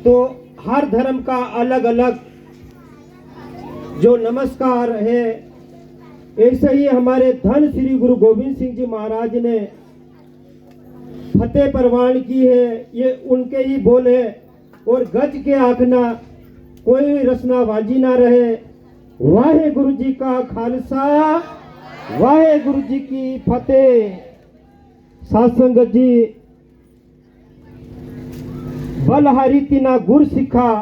तो हर धर्म का अलग अलग जो नमस्कार है, ऐसे ही हमारे धन श्री गुरु गोविंद सिंह जी महाराज ने फतेह परवान की है, ये उनके ही बोल है। और गज के आखना कोई रसनाबाजी ना रहे। वाहे गुरु जी का खालसा, वाहे गुरु जी की फतेह। सासंगत जी, बलहारी तिना गुर सिखा,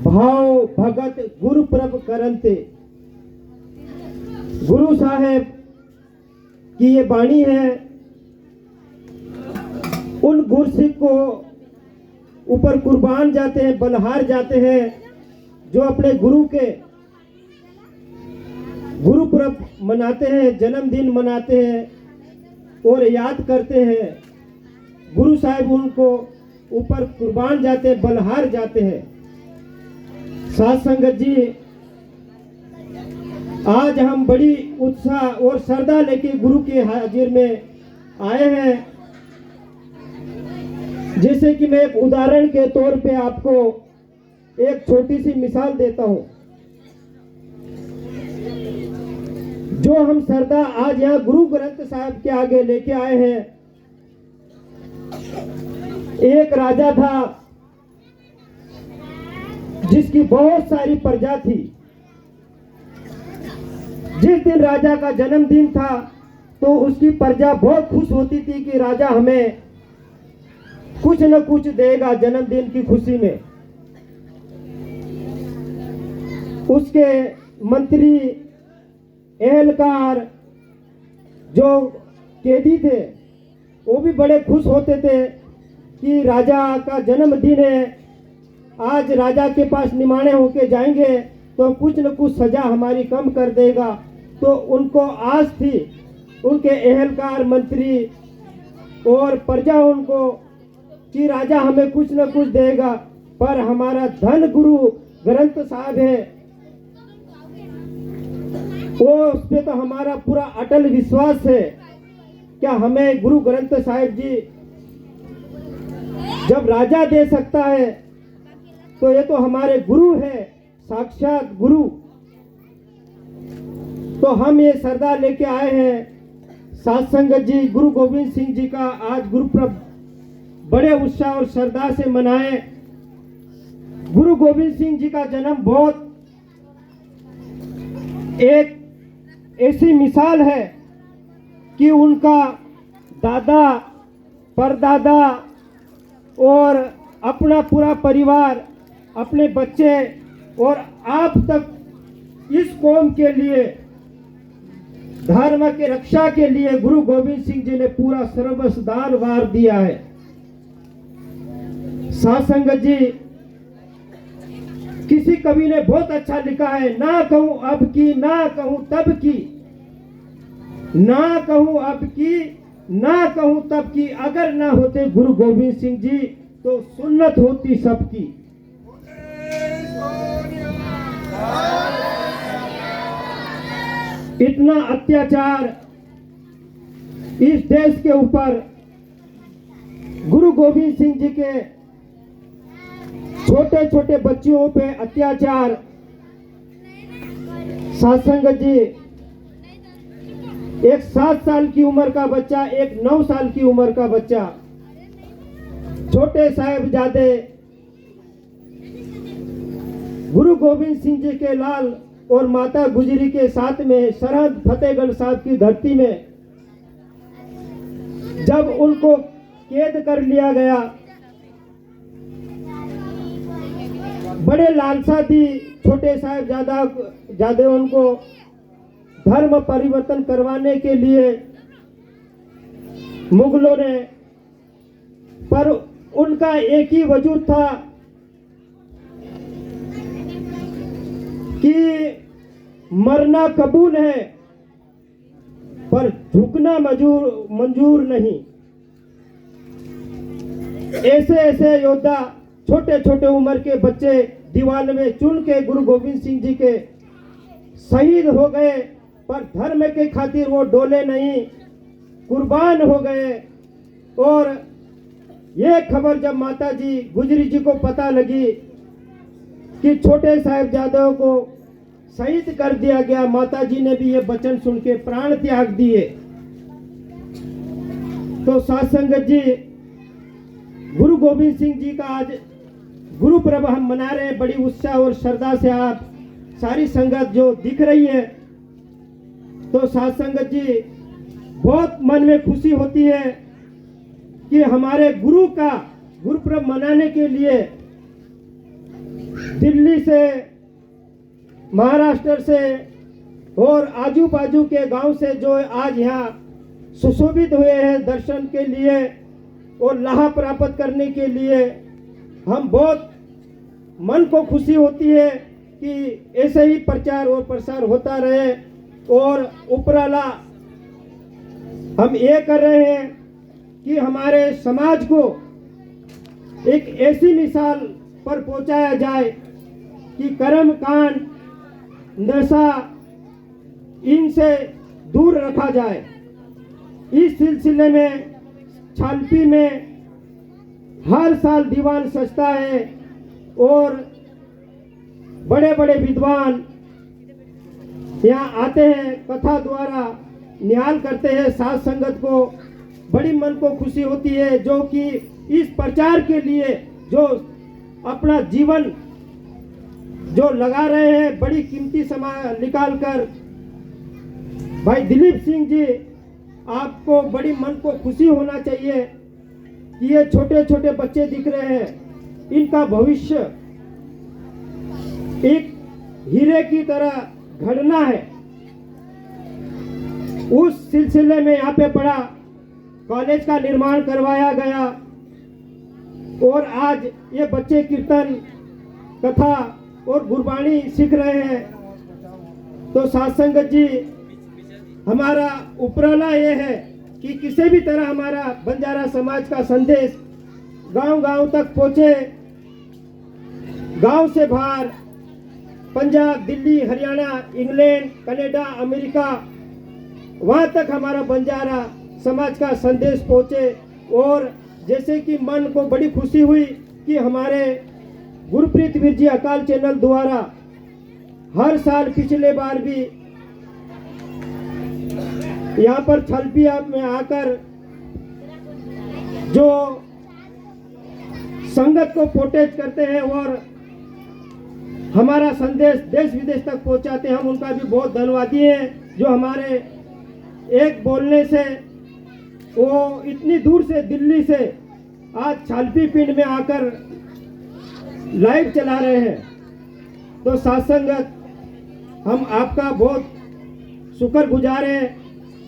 भाव भगत गुरु प्रभ करंते। गुरु साहेब की ये वाणी है। उन गुरसिख को ऊपर कुर्बान जाते हैं, बलहार जाते हैं, जो अपने गुरु के गुरु पर्व मनाते हैं, जन्मदिन मनाते हैं और याद करते हैं। गुरु साहिब उनको ऊपर कुर्बान जाते हैं, बलहार जाते हैं। साथ संगत जी, आज हम बड़ी उत्साह और श्रद्धा लेके गुरु के हाजिर में आए हैं। जैसे कि मैं एक उदाहरण के तौर पे आपको एक छोटी सी मिसाल देता हूं। जो हम श्रद्धा आज यहाँ गुरु ग्रंथ साहिब के आगे लेके आए हैं, एक राजा था जिसकी बहुत सारी प्रजा थी। जिस दिन राजा का जन्मदिन था तो उसकी प्रजा बहुत खुश होती थी कि राजा हमें कुछ न कुछ देगा जन्मदिन की खुशी में। उसके मंत्री, एहलकार, जो कैदी थे, वो भी बड़े खुश होते थे कि राजा का जन्मदिन है, आज राजा के पास निमाने होके जाएंगे तो कुछ न कुछ सजा हमारी कम कर देगा। तो उनको आस थी, उनके एहलकार, मंत्री और प्रजा उनको, कि राजा हमें कुछ न कुछ देगा। पर हमारा धन गुरु ग्रंथ साहब है, वो उस पे तो हमारा पूरा अटल विश्वास है। क्या हमें गुरु ग्रंथ साहिब जी जब राजा दे सकता है तो ये तो हमारे गुरु है, साक्षात गुरु। तो हम ये श्रद्धा लेके आए हैं। साथ संगत जी, गुरु गोविंद सिंह जी का आज गुरुपर्व बड़े उत्साह और श्रद्धा से मनाए। गुरु गोविंद सिंह जी का जन्म बहुत एक ऐसी मिसाल है कि उनका दादा, परदादा और अपना पूरा परिवार, अपने बच्चे और आप तक इस कौम के लिए, धर्म के रक्षा के लिए गुरु गोविंद सिंह जी ने पूरा सर्वस्व दान वार दिया है। साथ संगत जी, किसी कवि ने बहुत अच्छा लिखा है, ना कहूं अब की, ना कहूं तब की, ना कहूं अब की, ना कहूं तब की, अगर ना होते गुरु गोविंद सिंह जी तो सुन्नत होती सबकी। इतना अत्याचार इस देश के ऊपर गुरु गोविंद सिंह जी के छोटे छोटे बच्चियों पे अत्याचार। सासंगत जी, एक 7 साल की उम्र का बच्चा, एक 9 साल की उम्र का बच्चा, छोटे साहिबजादे गुरु गोविंद सिंह जी के लाल और माता गुजरी के साथ में सरहद फतेहगढ़ साहब की धरती में जब उनको कैद कर लिया गया, बड़े लालसा थी छोटे साहिबजादे उनको धर्म परिवर्तन करवाने के लिए मुगलों ने, पर उनका एक ही वजूद था कि मरना कबूल है पर झुकना मंजूर नहीं। ऐसे ऐसे योद्धा, छोटे छोटे उम्र के बच्चे दीवार में चुन के गुरु गोविंद सिंह जी के शहीद हो गए, पर धर्म के खातिर वो डोले नहीं, कुर्बान हो गए। और ये खबर जब माता जी गुजरी जी को पता लगी कि छोटे साहिबजादों को शहीद कर दिया गया, माता जी ने भी ये वचन सुन के प्राण त्याग दिए। तो साथ संगत जी, गुरु गोविंद सिंह जी का आज गुरु पर्व हम मना रहे हैं। बड़ी उत्साह और श्रद्धा से आप सारी संगत जो दिख रही है, तो साथ संगत जी बहुत मन में खुशी होती है कि हमारे गुरु का गुरु पर्व मनाने के लिए दिल्ली से, महाराष्ट्र से और आजू बाजू के गांव से जो आज यहाँ सुशोभित हुए हैं दर्शन के लिए और लाभ प्राप्त करने के लिए, हम बहुत मन को खुशी होती है कि ऐसे ही प्रचार और प्रसार होता रहे। और उपराला हम ये कर रहे हैं कि हमारे समाज को एक ऐसी मिसाल पर पहुंचाया जाए कि कर्म कांड, नशा, इनसे दूर रखा जाए। इस सिलसिले में छालपी में हर साल दीवान सजता है और बड़े बड़े विद्वान यहाँ आते हैं, कथा द्वारा निहाल करते हैं। साथ संगत को बड़ी मन को खुशी होती है जो कि इस प्रचार के लिए जो अपना जीवन जो लगा रहे हैं, बड़ी कीमती समय निकाल कर। भाई दिलीप सिंह जी, आपको बड़ी मन को खुशी होना चाहिए कि ये छोटे छोटे बच्चे दिख रहे हैं, इनका भविष्य एक हीरे की तरह घड़ना है। उस सिलसिले में यहाँ पे बड़ा कॉलेज का निर्माण करवाया गया और आज ये बच्चे कीर्तन, कथा और गुरबाणी सीख रहे हैं। तो साथ संगत जी, हमारा उपराला ये है कि किसी भी तरह हमारा बंजारा समाज का संदेश गांव गांव तक पहुंचे। गांव से बाहर Punjab, Delhi, Haryana, England, Canada, America, वहां तक हमारा बंजारा समाज का संदेश पहुंचे। और जैसे कि मन को बड़ी खुशी हुई कि हमारे गुरप्रीत वीर जी अकाल चैनल द्वारा हर साल, पिछले बार भी यहाँ पर छलपिया में आकर जो संगत को प्रोटेक्ट करते हैं और हमारा संदेश देश विदेश तक पहुंचाते हैं, हम उनका भी बहुत धन्यवादी हैं। जो हमारे एक बोलने से वो इतनी दूर से, दिल्ली से आज छालपी पिंड में आकर लाइव चला रहे हैं। तो साथ संगत, हम आपका बहुत शुक्रगुजार हैं।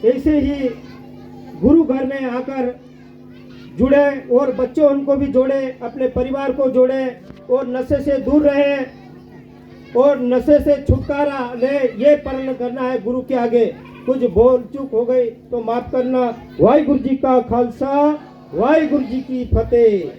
ऐसे ही गुरु घर में आकर जुड़े और बच्चों उनको भी जोड़े, अपने परिवार को जोड़े और नशे से दूर रहे और नशे से छुटकारा ले। ये प्रण करना है गुरु के आगे। कुछ बोल चूक हो गई तो माफ करना। वाहिगुरु जी का खालसा, वाहिगुरु जी की फतेह।